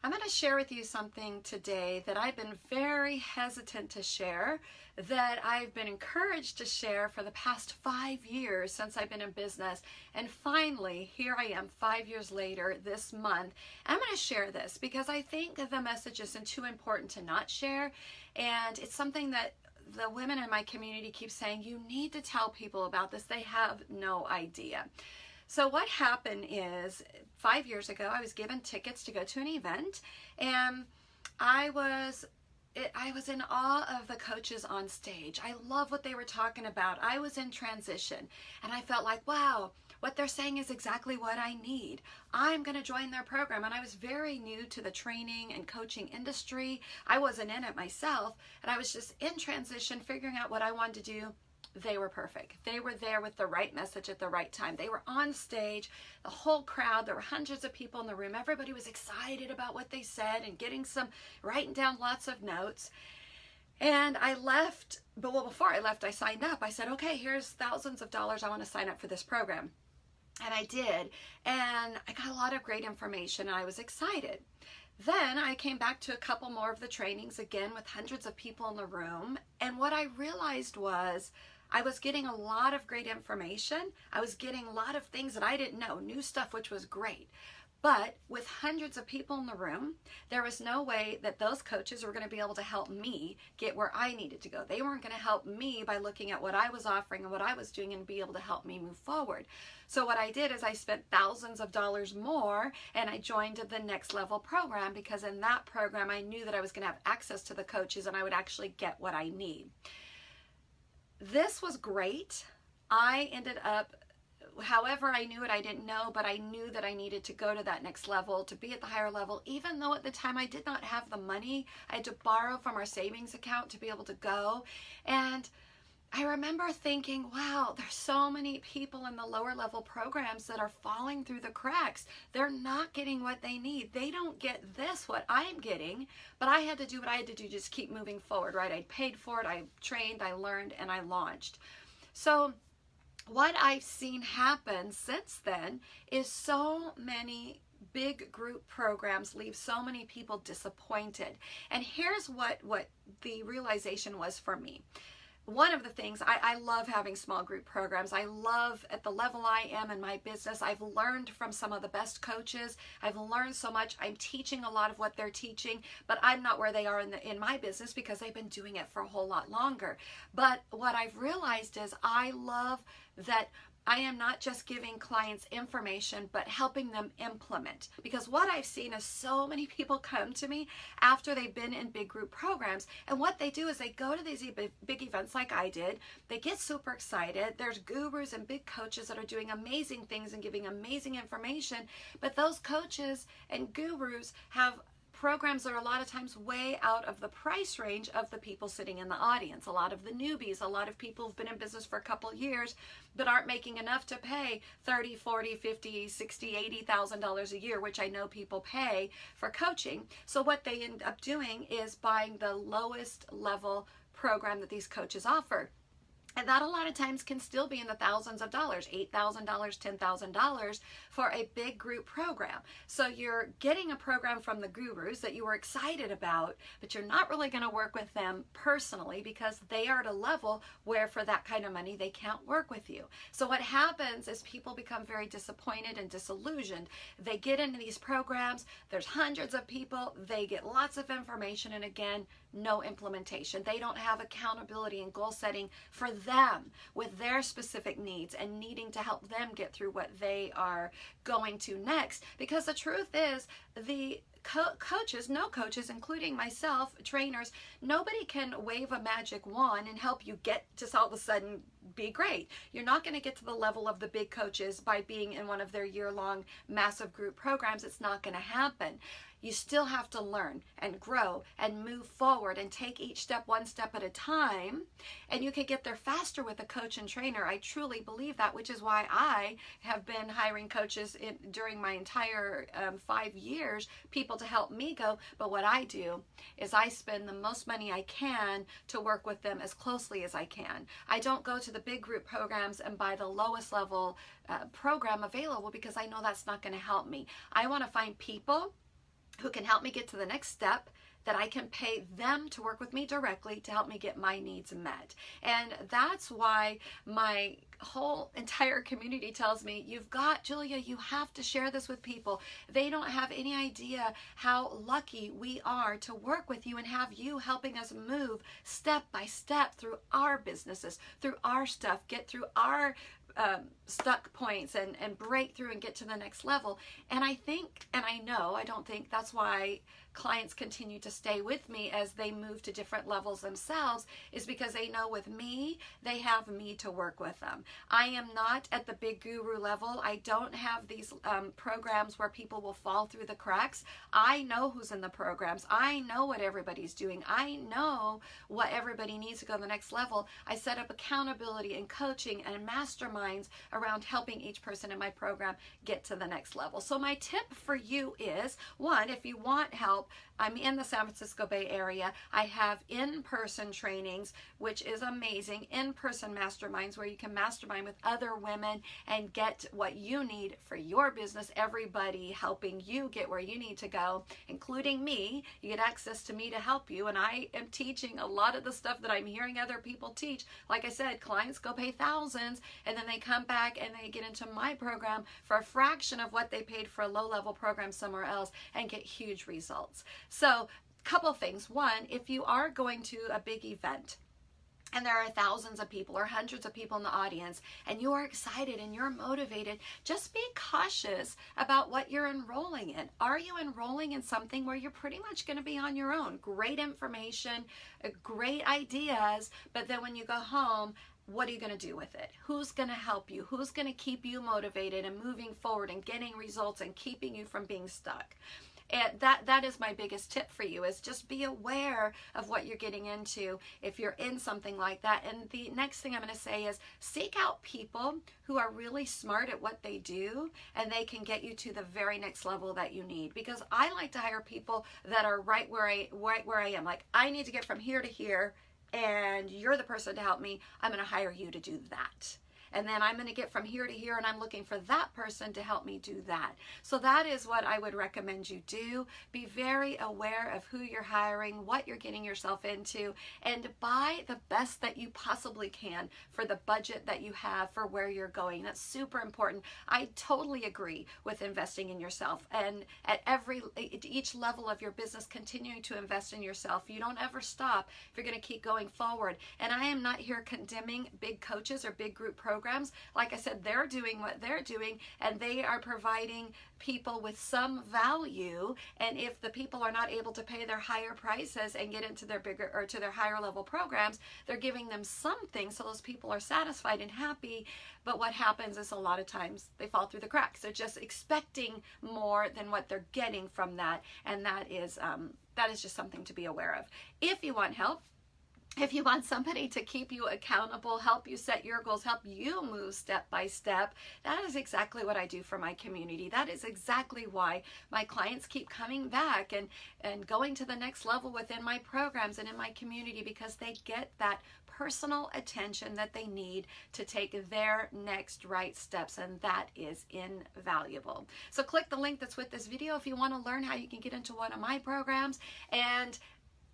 I'm going to share with you something today that I've been very hesitant to share, that I've been encouraged to share for the past 5 years since I've been in business. And finally, here I am 5 years later this month. I'm going to share this because I think the message isn't too important to not share. And it's something that the women in my community keep saying, you need to tell people about this. They have no idea. So what happened is 5 years ago, I was given tickets to go to an event, and I was in awe of the coaches on stage. I love what they were talking about. I was in transition, and I felt like, wow, what they're saying is exactly what I need. I'm going to join their program. And I was very new to the training and coaching industry. I wasn't in it myself, and I was just in transition, figuring out what I wanted to do. They were perfect. They were there with the right message at the right time. They were on stage, the whole crowd, there were hundreds of people in the room. Everybody was excited about what they said and writing down lots of notes. And I left, but well, before I left, I signed up. I said, okay, here's thousands of dollars. I want to sign up for this program. And I did. And I got a lot of great information, and I was excited. Then I came back to a couple more of the trainings, again with hundreds of people in the room. And what I realized was I was getting a lot of great information. I was getting a lot of things that I didn't know, new stuff, which was great. But with hundreds of people in the room, there was no way that those coaches were going to be able to help me get where I needed to go. They weren't going to help me by looking at what I was offering and what I was doing and be able to help me move forward. So what I did is I spent thousands of dollars more, and I joined the next level program, because in that program I knew that I was going to have access to the coaches and I would actually get what I need. This was great. I ended up, however I knew it, I didn't know, but I knew that I needed to go to that next level, to be at the higher level, even though at the time I did not have the money. I had to borrow from our savings account to be able to go. And I remember thinking, wow, there's so many people in the lower level programs that are falling through the cracks. They're not getting what they need. They don't get this, what I'm getting, but I had to do what I had to do, just keep moving forward, right? I paid for it, I trained, I learned, and I launched. So what I've seen happen since then is so many big group programs leave so many people disappointed. And here's what the realization was for me. One of the things, I love having small group programs. I love, at the level I am in my business, I've learned from some of the best coaches. I've learned so much. I'm teaching a lot of what they're teaching, but I'm not where they are in my business because they've been doing it for a whole lot longer. But what I've realized is I love that I am not just giving clients information, but helping them implement. Because what I've seen is so many people come to me after they've been in big group programs, and what they do is they go to these big events like I did. They get super excited. There's gurus and big coaches that are doing amazing things and giving amazing information, but those coaches and gurus have programs that are a lot of times way out of the price range of the people sitting in the audience. A lot of the newbies, a lot of people who've been in business for a couple of years but aren't making enough to pay $30, $40, $50, $60, $80,000 a year, which I know people pay for coaching. So what they end up doing is buying the lowest level program that these coaches offer. And that a lot of times can still be in the thousands of dollars, $8,000, $10,000 for a big group program. So you're getting a program from the gurus that you were excited about, but you're not really going to work with them personally because they are at a level where for that kind of money, they can't work with you. So what happens is people become very disappointed and disillusioned. They get into these programs, there's hundreds of people, they get lots of information, and again, no implementation. They don't have accountability and goal setting for them with their specific needs and needing to help them get through what they are going to next. Because the truth is, the coaches, no coaches, including myself, trainers, nobody can wave a magic wand and help you get to all of a sudden be great. You're not going to get to the level of the big coaches by being in one of their year-long massive group programs. It's not going to happen. You still have to learn and grow and move forward and take each step one step at a time, and you can get there faster with a coach and trainer. I truly believe that, which is why I have been hiring coaches during my entire 5 years, people to help me go. But what I do is I spend the most money I can to work with them as closely as I can. I don't go to the big group programs and buy the lowest level program available because I know that's not going to help me. I want to find people who can help me get to the next step, that I can pay them to work with me directly to help me get my needs met. And that's why my whole entire community tells me, you've got, Julia, you have to share this with people. They don't have any idea how lucky we are to work with you and have you helping us move step by step through our businesses, through our stuff, get through our stuck points and break through and get to the next level. And I think, and I know, I don't think, that's why clients continue to stay with me as they move to different levels themselves, is because they know with me, they have me to work with them. I am not at the big guru level. I don't have these programs where people will fall through the cracks. I know who's in the programs. I know what everybody's doing. I know what everybody needs to go to the next level. I set up accountability and coaching and masterminds around helping each person in my program get to the next level. So my tip for you is, one, if you want help, I'm in the San Francisco Bay Area. I have in-person trainings, which is amazing, in-person masterminds where you can mastermind with other women and get what you need for your business, everybody helping you get where you need to go, including me. You get access to me to help you, and I am teaching a lot of the stuff that I'm hearing other people teach. Like I said, clients go pay thousands, and then they come back and they get into my program for a fraction of what they paid for a low-level program somewhere else and get huge results. So, couple things. One, if you are going to a big event and there are thousands of people or hundreds of people in the audience and you are excited and you're motivated, just be cautious about what you're enrolling in. Are you enrolling in something where you're pretty much going to be on your own? Great information, great ideas, but then when you go home, what are you going to do with it? Who's going to help you? Who's going to keep you motivated and moving forward and getting results and keeping you from being stuck? And that is my biggest tip for you, is just be aware of what you're getting into if you're in something like that. And the next thing I'm going to say is seek out people who are really smart at what they do, and they can get you to the very next level that you need. Because I like to hire people that are right where I am. Like, I need to get from here to here, and you're the person to help me. I'm going to hire you to do that. And then I'm going to get from here to here, and I'm looking for that person to help me do that. So that is what I would recommend you do. Be very aware of who you're hiring, what you're getting yourself into, and buy the best that you possibly can for the budget that you have for where you're going. That's super important. I totally agree with investing in yourself, and at each level of your business, continuing to invest in yourself. You don't ever stop if you're going to keep going forward. And I am not here condemning big coaches or big group programs. Like I said, they're doing what they're doing, and they are providing people with some value. And if the people are not able to pay their higher prices and get into their bigger or to their higher level programs, they're giving them something so those people are satisfied and happy. But what happens is a lot of times they fall through the cracks. They're just expecting more than what they're getting from that, and that is just something to be aware of. If you want help, if you want somebody to keep you accountable, help you set your goals, help you move step by step, that is exactly what I do for my community. That is exactly why my clients keep coming back and going to the next level within my programs and in my community, because they get that personal attention that they need to take their next right steps, and that is invaluable. So click the link that's with this video if you want to learn how you can get into one of my programs, and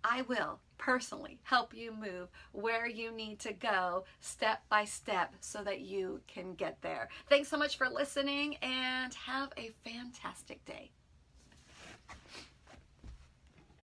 I will personally help you move where you need to go step by step so that you can get there. Thanks so much for listening, and have a fantastic day.